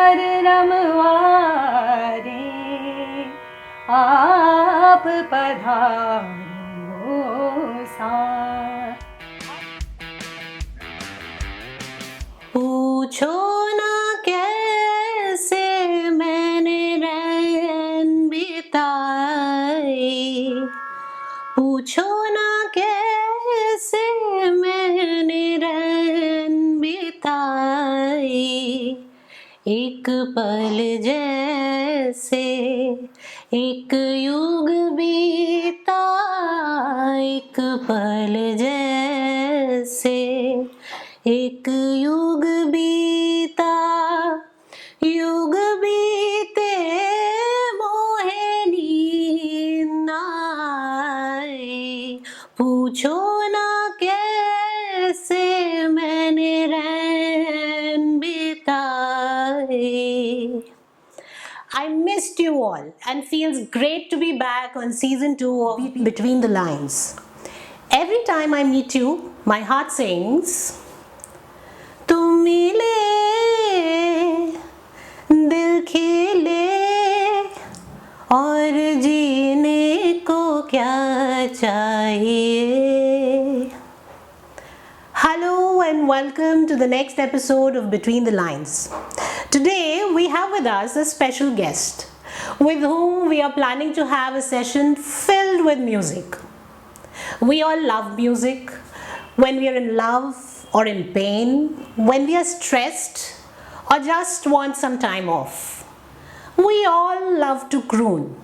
हार रमवारे, आप पधारो साथ। पूछो ना कैसे मैंने रैन बिताए, पूछो ना कैसे मैंने रैन बिताए, एक पल जैसे एक युग बीता, एक पल जैसे एक युग बीता, युग बीते मोहे नींद आए, पूछो ना कैसे मैंने रैन बिताए. I missed you all and feels great to be back on season 2 of Between the Lines. Every time I meet you, my heart sings, तुम मिले दिल खिले और जीने को क्या चाहिए. Hello and welcome to the next episode of Between the Lines. Today we have with us a special guest with whom we are planning to have a session filled with music. We all love music when we are in love or in pain, when we are stressed or just want some time off. We all love to croon.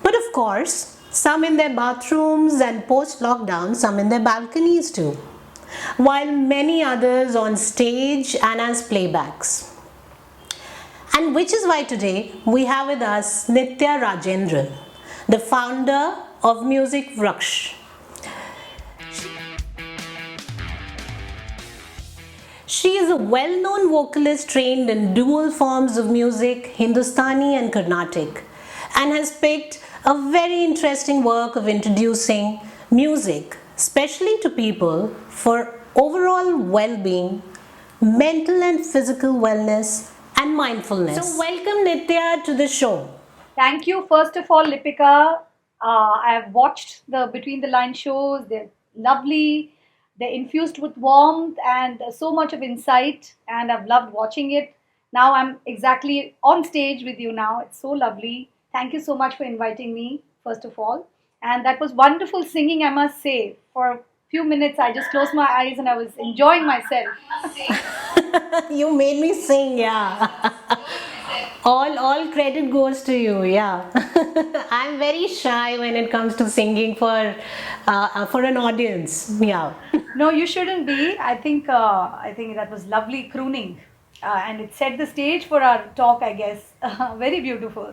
But of course, some in their bathrooms and post-lockdown, some in their balconies too, while many others on stage and as playbacks. And which is why today we have with us Nitya Rajendran, the founder of Music Vraksh. She is a well-known vocalist trained in dual forms of music, Hindustani and Carnatic, and has picked a very interesting work of introducing music, especially to people, for overall well-being, mental and physical wellness, and mindfulness. So welcome Nitya to the show. Thank you, first of all, Lipika. I have watched the Between the Line shows. They're lovely. They're infused with warmth and so much of insight, and I've loved watching it. Now I'm exactly on stage with you now. It's so lovely. Thank you so much for inviting me, first of all. And that was wonderful singing, I must say. For a few minutes, I just closed my eyes and I was enjoying myself. You made me sing, yeah. All credit goes to you, yeah. I'm very shy when it comes to singing for an audience, yeah. No, you shouldn't be. I think that was lovely crooning, and it set the stage for our talk. I guess very beautiful.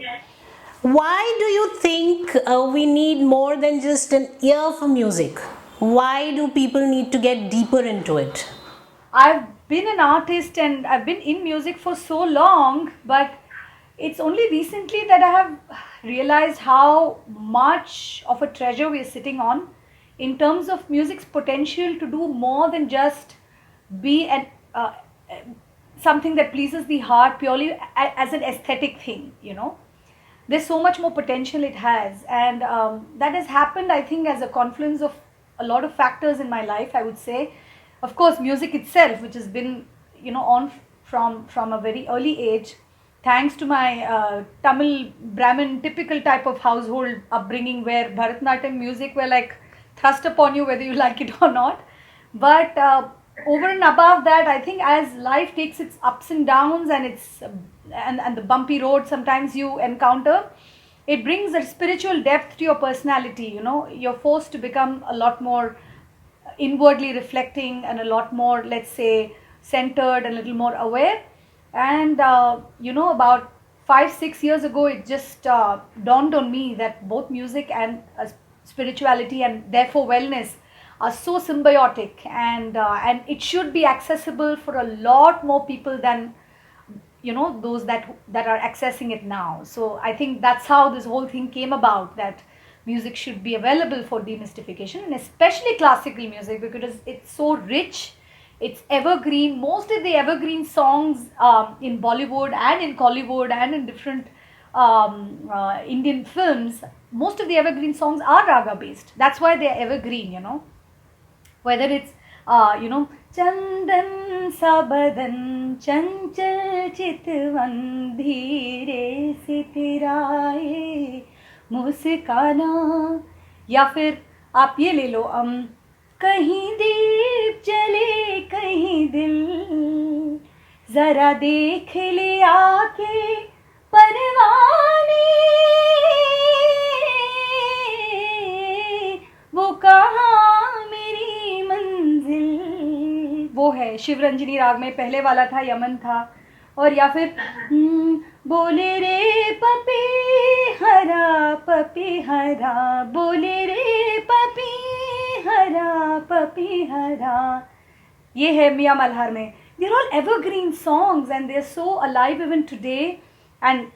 Why do you think we need more than just an ear for music? Why do people need to get deeper into it? I've been an artist and I've been in music for so long, but it's only recently that I have realized how much of a treasure we are sitting on in terms of music's potential to do more than just be something that pleases the heart purely as an aesthetic thing, you know. There's so much more potential it has, and that has happened, I think, as a confluence of a lot of factors in my life, I would say. Of course, music itself, which has been, you know, on from a very early age, thanks to my Tamil Brahmin typical type of household upbringing, where Bharatanatyam music were like thrust upon you whether you like it or not. But over and above that, I think as life takes its ups and downs and and the bumpy road sometimes you encounter, it brings a spiritual depth to your personality. You know, you're forced to become a lot more inwardly reflecting and a lot more, let's say, centered and a little more aware. And you know, about 5-6 years ago, it just dawned on me that both music and spirituality and therefore wellness are so symbiotic, and it should be accessible for a lot more people than, you know, those that are accessing it now. So I think that's how this whole thing came about, that music should be available for demystification, and especially classical music, because it's so rich It's evergreen. Most of the evergreen songs in Bollywood and in Collywood and in different Indian films, most of the evergreen songs are raga based. That's why they're evergreen, you know. Whether it's, Chandan Sabadan Chanchal Chitvan Dheere Sitiraye Muskana, या फिर आप ये ले लो, कहीं दीप जले कहीं दिल जरा देख ले आके परवाने, वो कहाँ मेरी मंजिल, वो है शिवरंजनी राग में, पहले वाला था यमन था. और या फिर बोले रे पपी हरा बोले रे पपी हरा, ये है मियाँ मल्हार में. They're all evergreen songs and they're so alive even today, and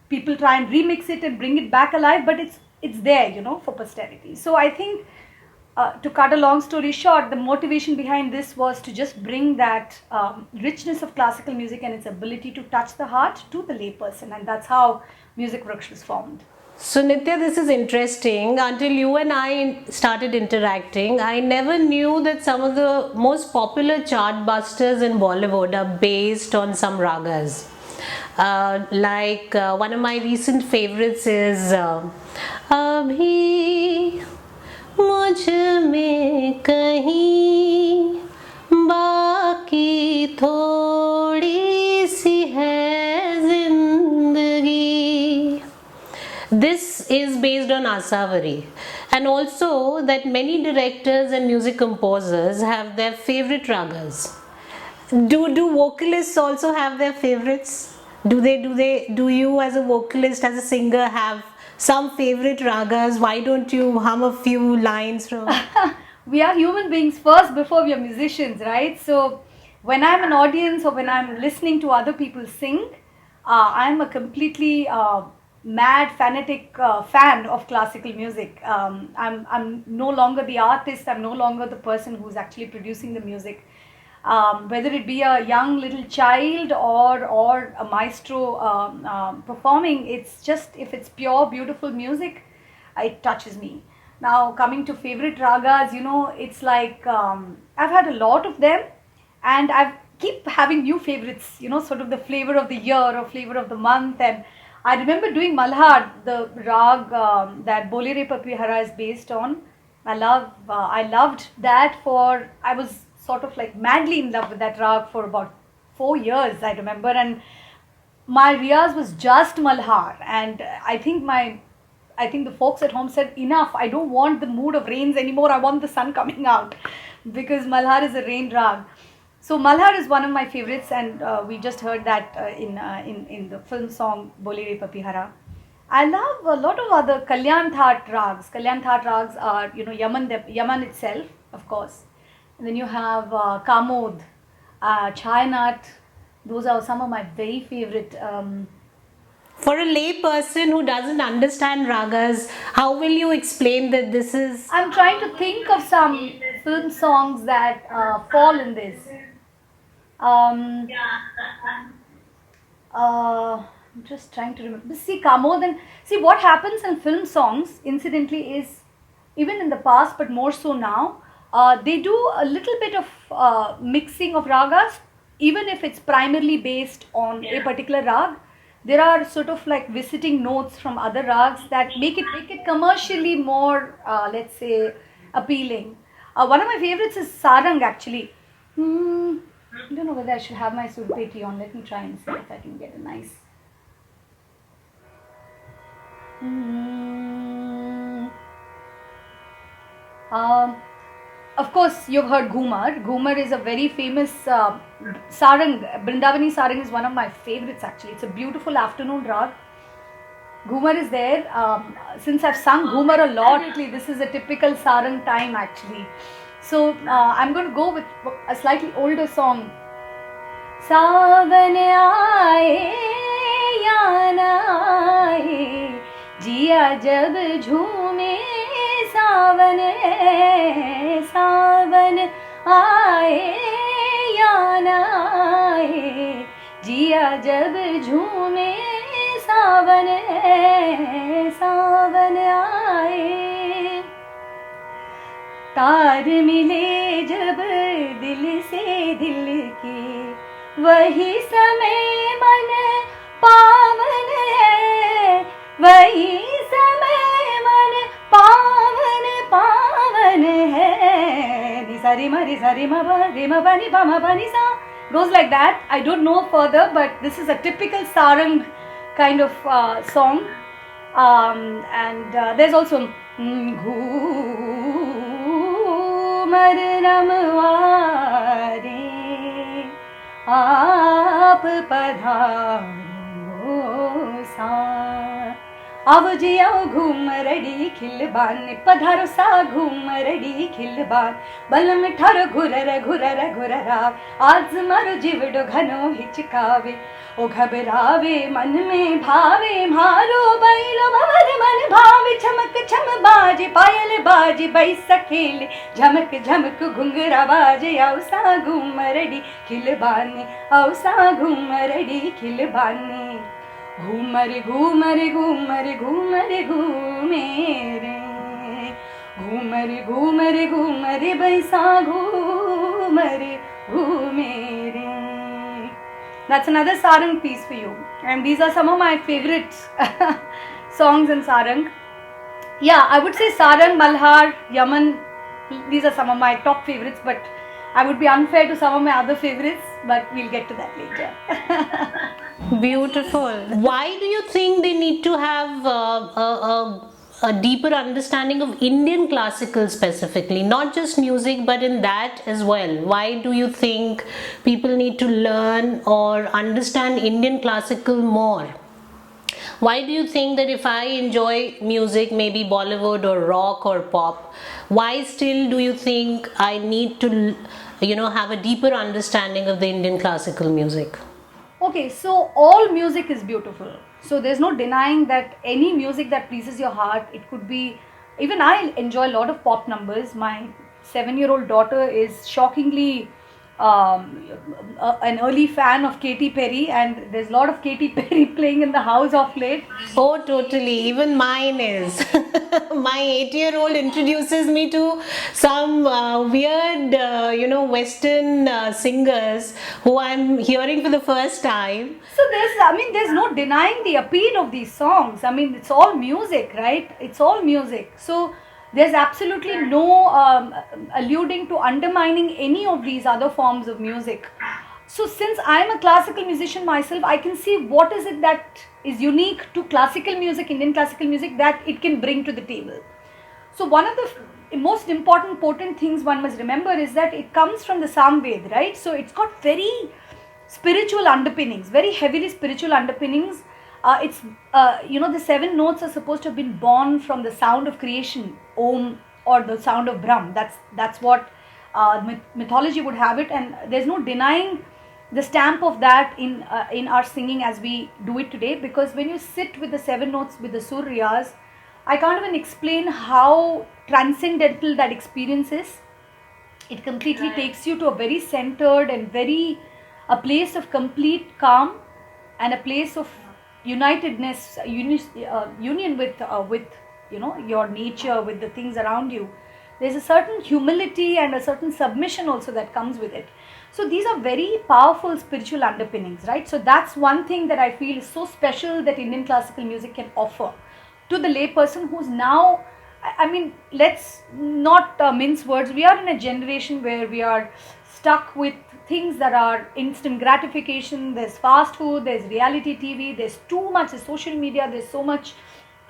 people try and remix it and bring it back alive, but it's there, you know, for posterity. So I think, to cut a long story short, the motivation behind this was to just bring that richness of classical music and its ability to touch the heart to the layperson, and that's how Music Vriksha was formed. So Nitya, this is interesting. Until you and I started interacting, I never knew that some of the most popular chart busters in Bollywood are based on some ragas. One of my recent favorites is Abhi मुझ में कहीं बाकी थोड़ी सी है जिंदगी. This is based on Asavari, and also that many directors and music composers have their favorite ragas. Do vocalists also have their favorites? Do you as a vocalist, as a singer, have some favorite ragas? Why don't you hum a few lines from? We are human beings first before we are musicians, right? So when I'm an audience or when I'm listening to other people sing, I'm a completely mad fanatic fan of classical music. I'm no longer the artist. I'm no longer the person who's actually producing the music. Whether it be a young little child or a maestro performing, it's just, if it's pure beautiful music, it touches me. Now coming to favorite ragas, you know, it's like, I've had a lot of them, and I keep having new favorites, you know, sort of the flavor of the year or flavor of the month. And I remember doing Malhar, the rag that Bole Re Papi Hara is based on. I loved that I was sort of like madly in love with that rag for about 4 years, I remember. And my riyaz was just Malhar, and I think the folks at home said, enough, I don't want the mood of rains anymore, I want the sun coming out, because Malhar is a rain rag. So Malhar is one of my favorites, and we just heard that in the film song Bole Re Papi Hara. I love a lot of other Kalyan Thaat rags. Kalyan Thaat rags are, you know, Yaman itself, of course. And then you have Kamod, Chayanat. Those are some of my very favorite. For a lay person who doesn't understand ragas, how will you explain that this is? I'm trying to think of some film songs that fall in this. I'm just trying to remember. See, Kamod, and see what happens in film songs, incidentally, is even in the past, but more so now, they do a little bit of mixing of ragas, even if it's primarily based on a particular rag. There are sort of like visiting notes from other rags that make it commercially more, let's say, appealing. One of my favorites is Sarang, actually. I don't know whether I should have my surpeti on. Let me try and see if I can get a nice. Of course, you've heard Ghumar. Ghumar is a very famous sarang. Brindavani sarang is one of my favorites, actually. It's a beautiful afternoon rag. Ghumar is there. Since I've sung Ghumar a lot lately, this is a typical sarang time, actually. So I'm going to go with a slightly older song. Savan aaye ya na aaye, jiya jab jhoome savan aaye यान आए, जिया जब झूमे सावन सावन आए। तार मिले जब दिल से दिल के, वही समय मन पावन है, वही समय मन पावन पावन है। नि सा ri ma ba ni pa ma pa ni sa, goes like that. I don't know further, but this is a typical sarang kind of song. And there's also Ghoomar रमवारे आप पधारो सा, अब जियो घूमरड़ी खिलबान, पधारो सा घूमरड़ी खिलबान, बलम ठारो घुरर घुरर घुररा, आज मारो जीवडो घनो हिचकावे, ओ घबरावे मन में भावे, मारो बैलो भवर मन भावे, चमक छम बाजे पायल बाजे बैसा खेले, झमक झमक घुंघरा बाजे, औसा घूमरड़ी खिलबाने, औसा घूमरड़ी खिलबाने। घूमर घूमर घूमर घूमर घूमे रे, घूमर घूमर घूमर बैसा घूमर घूमे रे। That's another sarang piece for you, and these are some of my favorite songs in sarang. Yeah, I would say sarang, malhar, yaman, these are some of my top favorites, but I would be unfair to some of my other favorites, but we'll get to that later. Beautiful. Why do you think they need to have a deeper understanding of Indian classical specifically, not just music, but in that as well? Why do you think people need to learn or understand Indian classical more? Why do you think that if I enjoy music, maybe Bollywood or rock or pop, why still do you think I need to, have a deeper understanding of the Indian classical music? Okay, so all music is beautiful. So there's no denying that any music that pleases your heart, it could be, even I enjoy a lot of pop numbers. My 7-year-old daughter is shockingly an early fan of Katy Perry, and there's a lot of Katy Perry playing in the house of late. Oh, totally. Even mine is. My 8-year-old introduces me to some weird, Western singers who I'm hearing for the first time. So there's no denying the appeal of these songs. I mean, it's all music, right? It's all music. So there's absolutely no alluding to undermining any of these other forms of music. So since I'm a classical musician myself, I can see what is it that is unique to classical music, Indian classical music, that it can bring to the table. So one of the most important, potent things one must remember is that it comes from the Samved, right? So it's got very spiritual underpinnings, very heavily spiritual underpinnings. The 7 notes are supposed to have been born from the sound of creation, Om, or the sound of Brahm. That's what mythology would have it, and there's no denying the stamp of that in our singing as we do it today. Because when you sit with the 7 notes with the Suryas, I can't even explain how transcendental that experience is. It completely takes you to a very centered and a place of complete calm and a place of unitedness, union with your nature, with the things around you. There's a certain humility and a certain submission also that comes with it. So these are very powerful spiritual underpinnings, right? So that's one thing that I feel is so special that Indian classical music can offer to the layperson who's now, let's not mince words. We are in a generation where we are stuck with things that are instant gratification. There's fast food, there's reality TV, there's too much social media, there's so much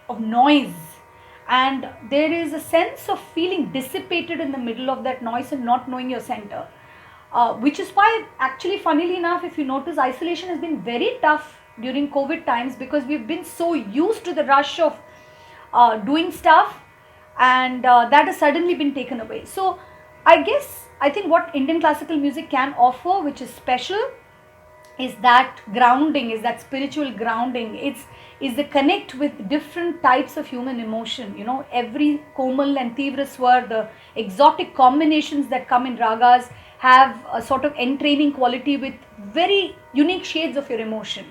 of noise, and there is a sense of feeling dissipated in the middle of that noise and not knowing your center, which is why actually, funnily enough, if you notice, isolation has been very tough during COVID times, because we've been so used to the rush of doing stuff, and that has suddenly been taken away. So I think what Indian classical music can offer, which is special, is that grounding, is that spiritual grounding. It's is the connect with different types of human emotion. Every komal and tivra swar, the exotic combinations that come in ragas, have a sort of entraining quality with very unique shades of your emotion.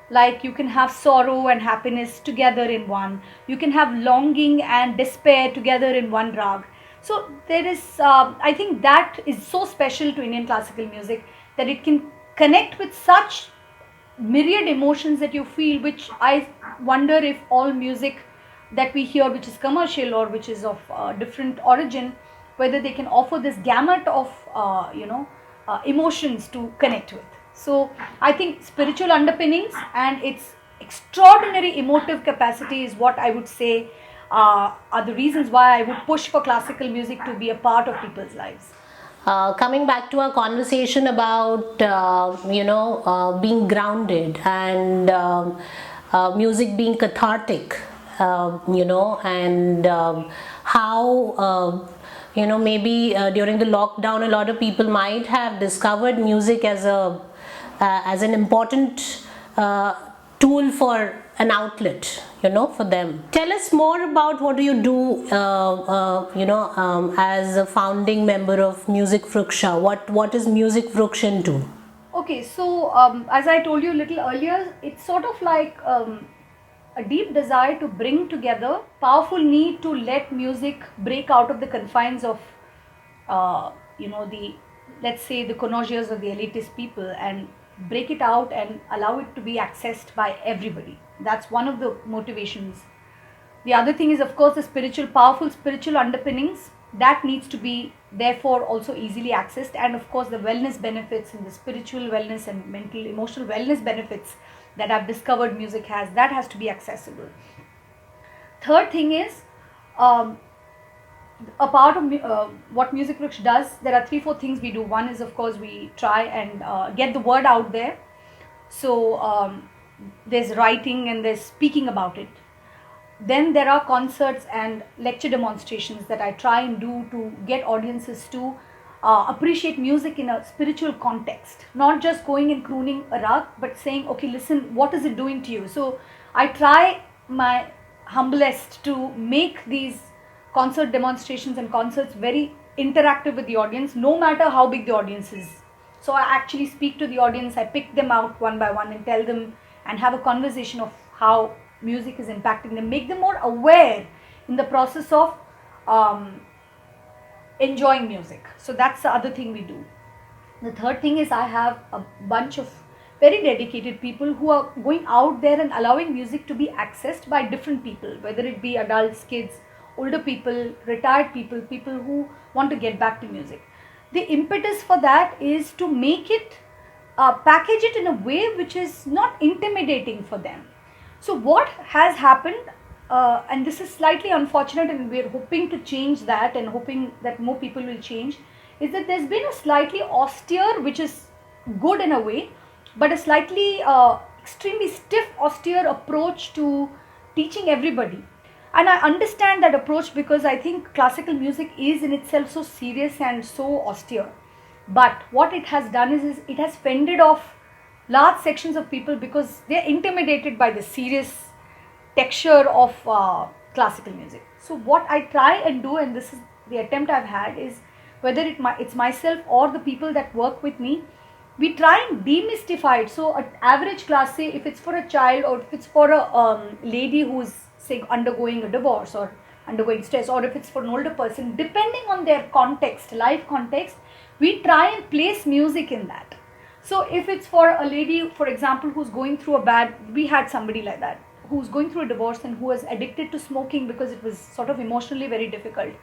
Like you can have sorrow and happiness together in one, you can have longing and despair together in one rag. So there is, I think that is so special to Indian classical music, that it can connect with such myriad emotions that you feel, which I wonder if all music that we hear, which is commercial or which is of different origin, whether they can offer this gamut of emotions to connect with. So I think spiritual underpinnings and its extraordinary emotive capacity is what I would say are the reasons why I would push for classical music to be a part of people's lives. Coming back to our conversation about being grounded and music being cathartic, and how maybe during the lockdown a lot of people might have discovered music as an important tool for an outlet, for them. Tell us more about what do you do, as a founding member of Music Vriksha. What is Music Vriksha into? Okay, so as I told you a little earlier, it's sort of like a deep desire to bring together, powerful need to let music break out of the confines of, the, let's say, the connoisseurs or the elitist people, and break it out and allow it to be accessed by everybody. That's one of the motivations. The other thing is, of course, the powerful spiritual underpinnings that needs to be therefore also easily accessed, and of course the wellness benefits and the spiritual wellness and mental emotional wellness benefits that I've discovered music has, that has to be accessible. Third thing is, a part of what Music Vriksha does, there are 3-4 things we do. One is, of course, we try and get the word out there. So there's writing and there's speaking about it. Then there are concerts and lecture demonstrations that I try and do to get audiences to appreciate music in a spiritual context, not just going and crooning a rag, but saying, okay, listen, what is it doing to you? So I try my humblest to make these concert demonstrations and concerts very interactive with the audience, no matter how big the audience is. So I actually speak to the audience, I pick them out one by one and tell them and have a conversation of how music is impacting them, make them more aware in the process of enjoying music. So that's the other thing we do. The third thing is, I have a bunch of very dedicated people who are going out there and allowing music to be accessed by different people, whether it be adults, kids, older people, retired people, people who want to get back to music. The impetus for that is to make it, package it in a way which is not intimidating for them. So what has happened, and this is slightly unfortunate and we are hoping to change that and hoping that more people will change, is that there's been a slightly austere, which is good in a way, but a slightly extremely stiff, austere approach to teaching everybody. And I understand that approach because I think classical music is in itself so serious and so austere. But what it has done is it has fended off large sections of people because they are intimidated by the serious texture of classical music. So what I try and do, and this is the attempt I've had, is whether it's myself or the people that work with me, we try and demystify it. So an average class, say if it's for a child or if it's for a lady who's, say, undergoing a divorce or undergoing stress, or if it's for an older person, depending on their context, life context, we try and place music in that. So if it's for a lady, for example, who's going through we had somebody like that, who's going through a divorce and who was addicted to smoking because it was sort of emotionally very difficult.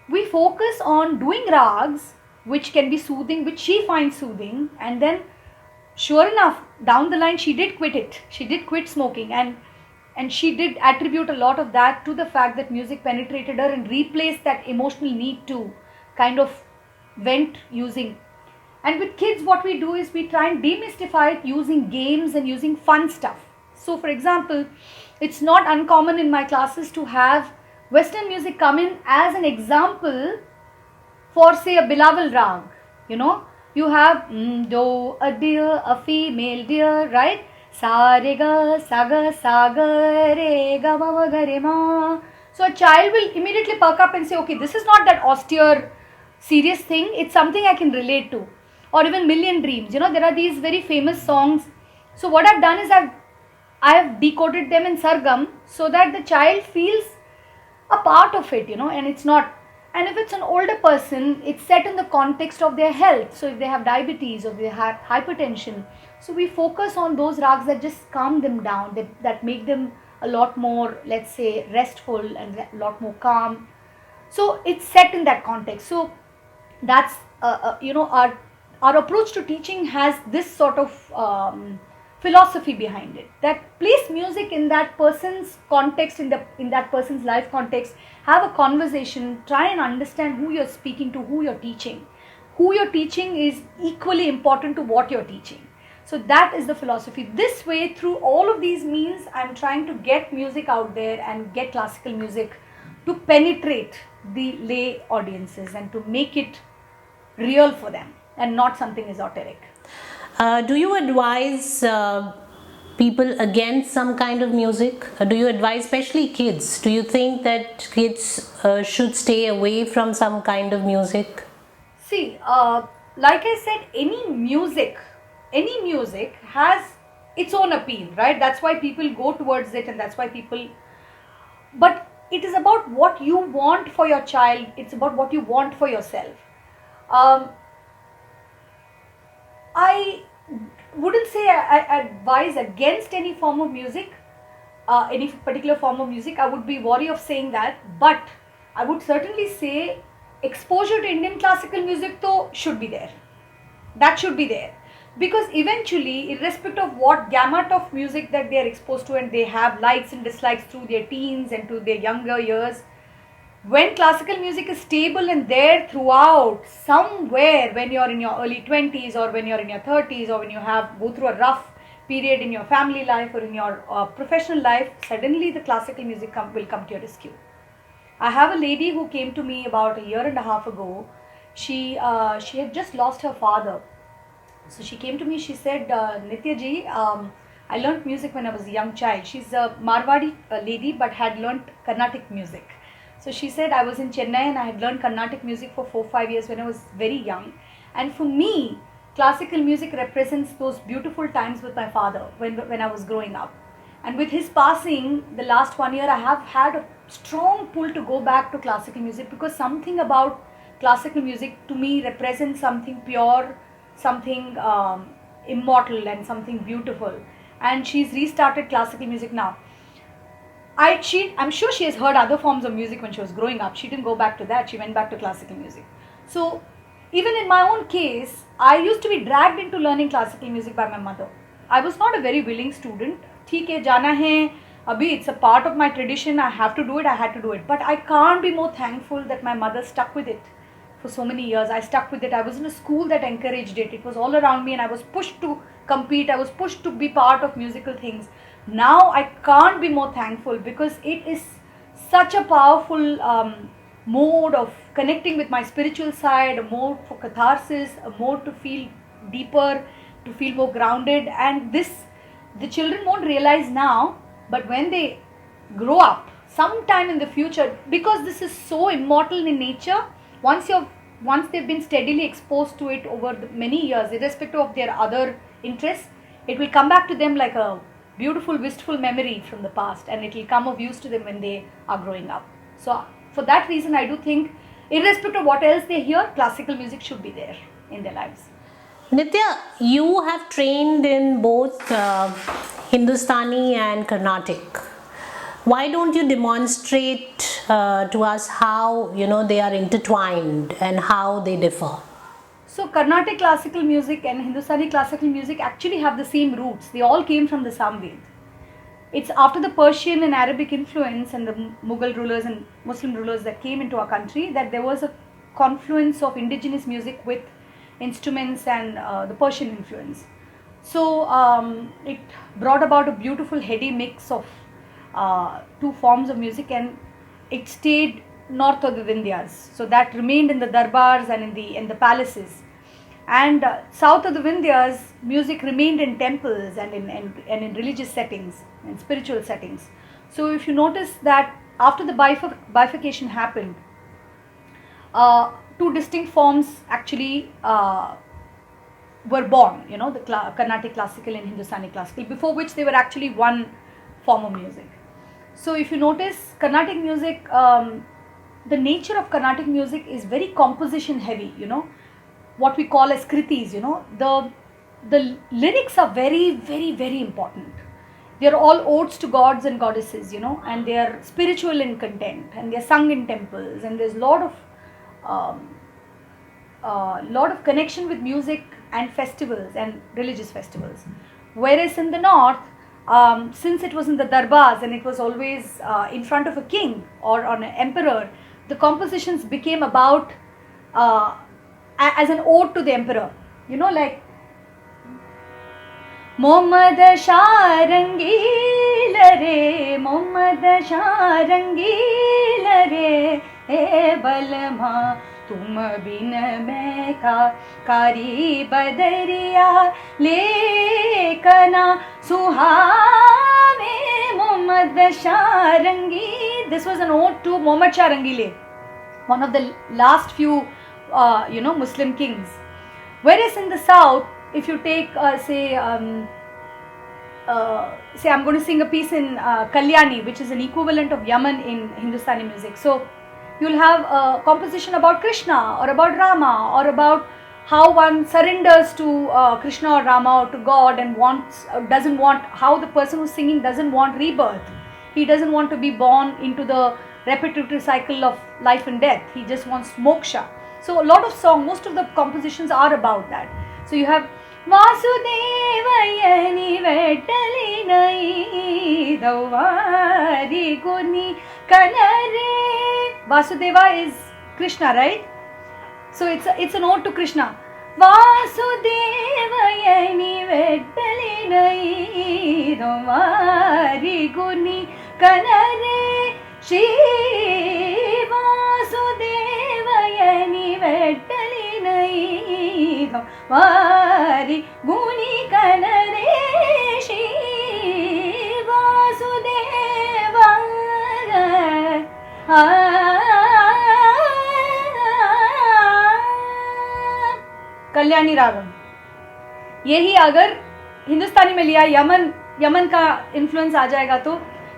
We focus on doing rags which can be soothing, which she finds soothing, and then sure enough, down the line she did quit it. She did quit smoking, and she did attribute a lot of that to the fact that music penetrated her and replaced that emotional need to kind of vent using. And with kids, what we do is we try and demystify it using games and using fun stuff. So for example, it's not uncommon in my classes to have Western music come in as an example for, say, a Bilawal rag, You have do, a deer, a female deer, right? Sa re ga, sa ga re ga ma ga re ma. So a child will immediately perk up and say, okay, this is not that austere, serious thing. It's something I can relate to. Or even Million Dreams. There are these very famous songs. So what I've done is I've decoded them in Sargam so that the child feels a part of it, and it's not. And if it's an older person, it's set in the context of their health. So if they have diabetes or they have hypertension, so we focus on those rags that just calm them down, that make them a lot more, let's say, restful and a lot more calm. So it's set in that context. So that's our approach to teaching has this sort of philosophy behind it, that place music in that person's context, in that person's life context, have a conversation, try and understand who you're speaking to, who you're teaching is equally important to what you're teaching. So that is the philosophy. This way, through all of these means, I'm trying to get music out there and get classical music to penetrate the lay audiences and to make it real for them and not something esoteric. Do you advise people against some kind of music? Do you advise, especially kids, do you think that kids should stay away from some kind of music? See, like I said, any music has its own appeal, right? That's why people go towards it, and that's why people. But it is about what you want for your child. It's about what you want for yourself. Um, I wouldn't say I advise against any form of music, any particular form of music. I would be wary of saying that, but I would certainly say exposure to Indian classical music though should be there. That should be there, because eventually, irrespective of what gamut of music that they are exposed to, and they have likes and dislikes through their teens and to their younger years, when classical music is stable and there throughout, somewhere when you're in your early 20s or when you're in your 30s or when you have go through a rough period in your family life or in your professional life, suddenly the classical music will come to your rescue. I have a lady who came to me about a year and a half ago. She had just lost her father. So she came to me, she said, Nitya ji, I learnt music when I was a young child. She's a Marwadi lady but had learnt Carnatic music. So she said, I was in Chennai and I had learned Carnatic music for 4-5 years when I was very young. And for me, classical music represents those beautiful times with my father when I was growing up. And with his passing, the last 1 year, I have had a strong pull to go back to classical music, because something about classical music to me represents something pure, something immortal and something beautiful. And she's restarted classical music now. I'm sure she has heard other forms of music when she was growing up. She didn't go back to that. She went back to classical music. So even in my own case, I used to be dragged into learning classical music by my mother. I was not a very willing student. ठीक है, जाना है, abhi it's a part of my tradition. I have to do it. I had to do it. But I can't be more thankful that my mother stuck with it for so many years. I stuck with it. I was in a school that encouraged it. It was all around me, and I was pushed to compete. I was pushed to be part of musical things. Now I can't be more thankful, because it is such a powerful mode of connecting with my spiritual side, a mode for catharsis, a mode to feel deeper, to feel more grounded. And this, the children won't realize now, but when they grow up sometime in the future, because this is so immortal in nature, once they've been steadily exposed to it over many years, irrespective of their other interests, it will come back to them like a beautiful wistful memory from the past, and it will come of use to them when they are growing up. So for that reason, I do think, irrespective of what else they hear, classical music should be there in their lives. Nitya, you have trained in both Hindustani and Carnatic. Why don't you demonstrate to us how they are intertwined and how they differ? So Carnatic classical music and Hindustani classical music actually have the same roots. They all came from the Samved. It's after the Persian and Arabic influence and the Mughal rulers and Muslim rulers that came into our country that there was a confluence of indigenous music with instruments and the Persian influence. So it brought about a beautiful heady mix of two forms of music, and it stayed north of the Vindhyas. So that remained in the darbars and in the palaces. And south of the Vindhyas, music remained in temples and in religious settings and spiritual settings. So if you notice that after the bifurcation happened, two distinct forms actually were born, the Carnatic classical and Hindustani classical, before which they were actually one form of music. So if you notice, Carnatic music, the nature of Carnatic music is very composition heavy, what we call as kritis, the lyrics are very, very, very important. They are all odes to gods and goddesses, and they are spiritual in content, and they are sung in temples, and there's lot of connection with music and festivals and religious festivals. Whereas in the north, since it was in the darbars and it was always in front of a king or on an emperor, the compositions became about as an ode to the emperor, like Mohammad Shah Rangil re, Mohammad Shah Rangil re, e balma तुम बिन मैं कारी बदरिया लेकना सुहावे मोहम्मद शाह रंगी. This was an ode to Muhammad Shah Rangile, one of the last few Muslim kings. Whereas in the south, if you take say I'm going to sing a piece in Kalyani, which is an equivalent of Yaman in Hindustani music. So you'll have a composition about Krishna or about Rama, or about how one surrenders to Krishna or Rama or to God and doesn't want, how the person who's singing doesn't want rebirth. He doesn't want to be born into the repetitive cycle of life and death. He just wants moksha. So a lot of most of the compositions are about that. So you have Vasudevayani Vettalinai Davari Guni Kanare. Vasudeva is Krishna, right? So it's an ode to Krishna. Vasudevayani Vettalinai Davari Guni Kanare. Shri Vasudevayani Vettalinai Davari Guni Kanare. Shri Vasudeva Kalyani रागम. यही अगर हिंदुस्तानी में लिया, Yemen का influence आ जाएगा तो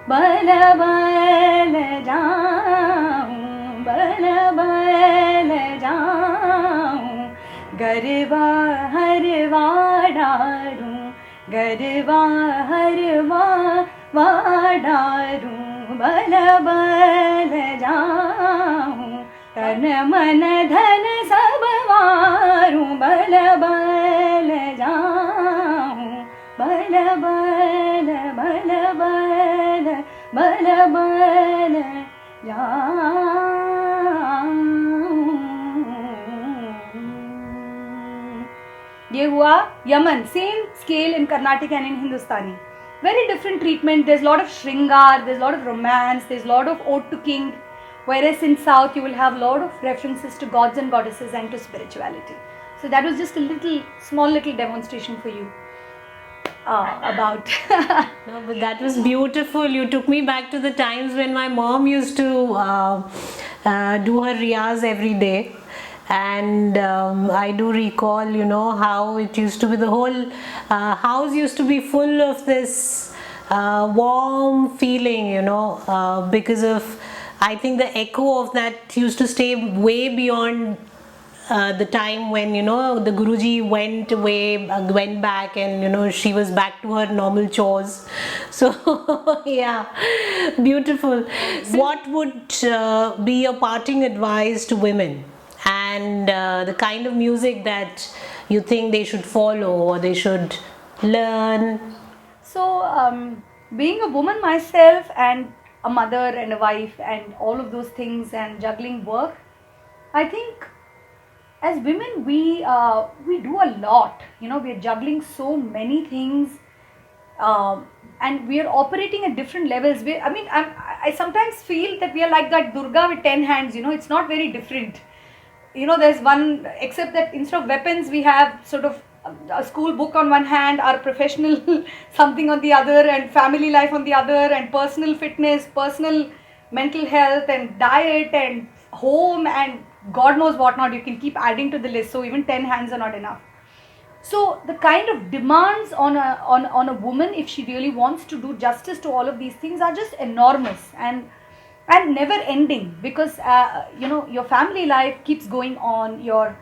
बल बल जाऊं, बल बल जाऊं, गरबा हरवा डारूं, गरबा हरवा डारूं, बल बल जाऊं, तन मन धन सब वारूं, बल बल जाऊं, बल बल बल बल बल बल जाऊं. ये हुआ Yemen. Same scale in Carnatic and in Hindustani. Very different treatment. There's a lot of shringar, there's a lot of romance, there's a lot of ode to king. Whereas in south you will have a lot of references to gods and goddesses and to spirituality. So that was just a small little demonstration for you about. No, but that was beautiful. You took me back to the times when my mom used to do her riyaz every day. And I do recall, how it used to be, the whole house used to be full of this warm feeling, because of, I think the echo of that used to stay way beyond the time when, the Guruji went back and, she was back to her normal chores. So, yeah, beautiful. What would be your parting advice to women? And the kind of music that you think they should follow or they should learn? So, being a woman myself and a mother and a wife and all of those things and juggling work, I think as women we do a lot. We are juggling so many things, and we are operating at different levels. I sometimes feel that we are like that Durga with 10 hands. It's not very different. there's one, except that instead of weapons, we have sort of a school book on one hand, our professional something on the other, and family life on the other, and personal fitness, personal mental health, and diet, and home, and God knows what not. You can keep adding to the list. So even 10 hands are not enough. So the kind of demands on a woman, if she really wants to do justice to all of these things, are just enormous and never ending, because your family life keeps going on, your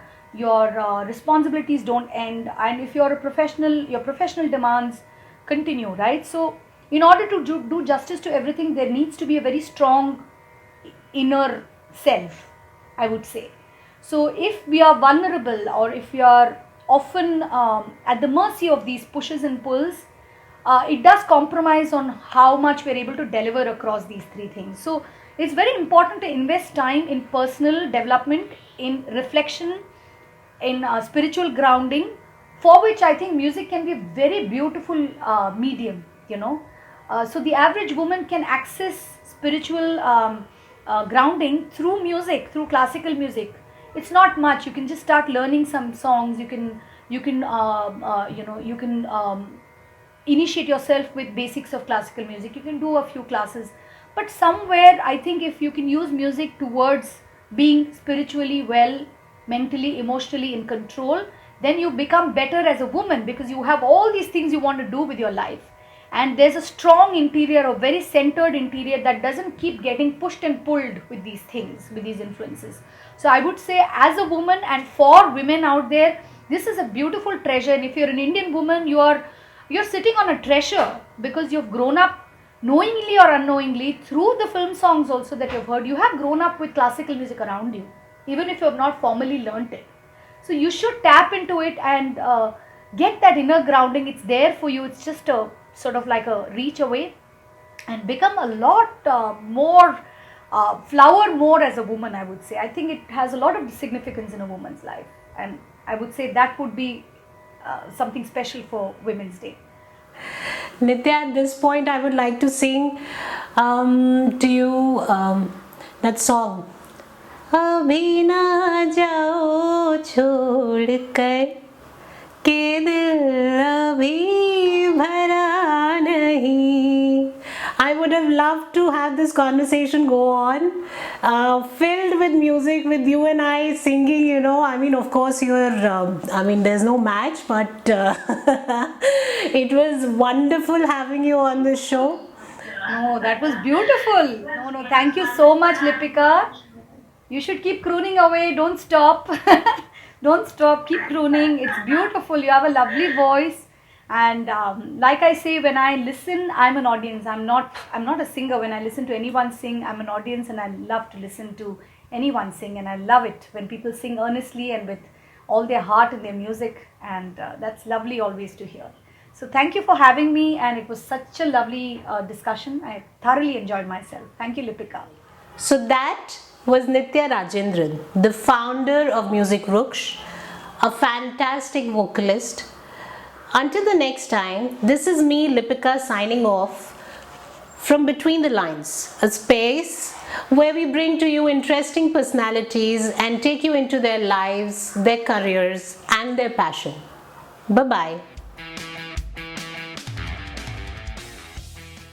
responsibilities don't end, and if you're a professional, your professional demands continue, right? So in order to do justice to everything, there needs to be a very strong inner self, I would say. So if we are vulnerable, or if we are often at the mercy of these pushes and pulls, it does compromise on how much we're able to deliver across these three things. So it's very important to invest time in personal development, in reflection, in spiritual grounding, for which I think music can be a very beautiful medium. So the average woman can access spiritual grounding through music, through classical music. It's not much. You can just start learning some songs. You can initiate yourself with basics of classical music. You can do a few classes, but somewhere I think if you can use music towards being spiritually well, mentally, emotionally in control, then you become better as a woman, because you have all these things you want to do with your life, and there's a strong interior, a very centered interior, that doesn't keep getting pushed and pulled with these things, with these influences. So I would say, as a woman, and for women out there, this is a beautiful treasure. And if you're an Indian woman, you're sitting on a treasure, because you've grown up knowingly or unknowingly through the film songs also that you've heard. You have grown up with classical music around you, even if you have not formally learnt it. So you should tap into it and get that inner grounding. It's there for you. It's just a sort of like a reach away, and become a lot more flower more as a woman, I would say. I think it has a lot of significance in a woman's life, and I would say that would be something special for Women's Day. Nitya, at this point, I would like to sing to you that song. अभी ना जाओ छोड़ कर के दिल अभी भरा नहीं. I would have loved to have this conversation go on, filled with music, with you and I singing. I mean, of course, there's no match, but it was wonderful having you on the show. No, that was beautiful. No, thank you so much, Lipika. You should keep crooning away. Don't stop. Don't stop. Keep crooning. It's beautiful. You have a lovely voice. And like I say, when I listen, I'm an audience. I'm not a singer. When I listen to anyone sing, I'm an audience, and I love to listen to anyone sing. And I love it when people sing earnestly and with all their heart in their music. And that's lovely always to hear. So thank you for having me. And it was such a lovely discussion. I thoroughly enjoyed myself. Thank you, Lipika. So that was Nitya Rajendran, the founder of Music Vruksh, a fantastic vocalist. Until the next time, this is me, Lipika, signing off from Between the Lines, a space where we bring to you interesting personalities and take you into their lives, their careers, and their passion. Bye-bye.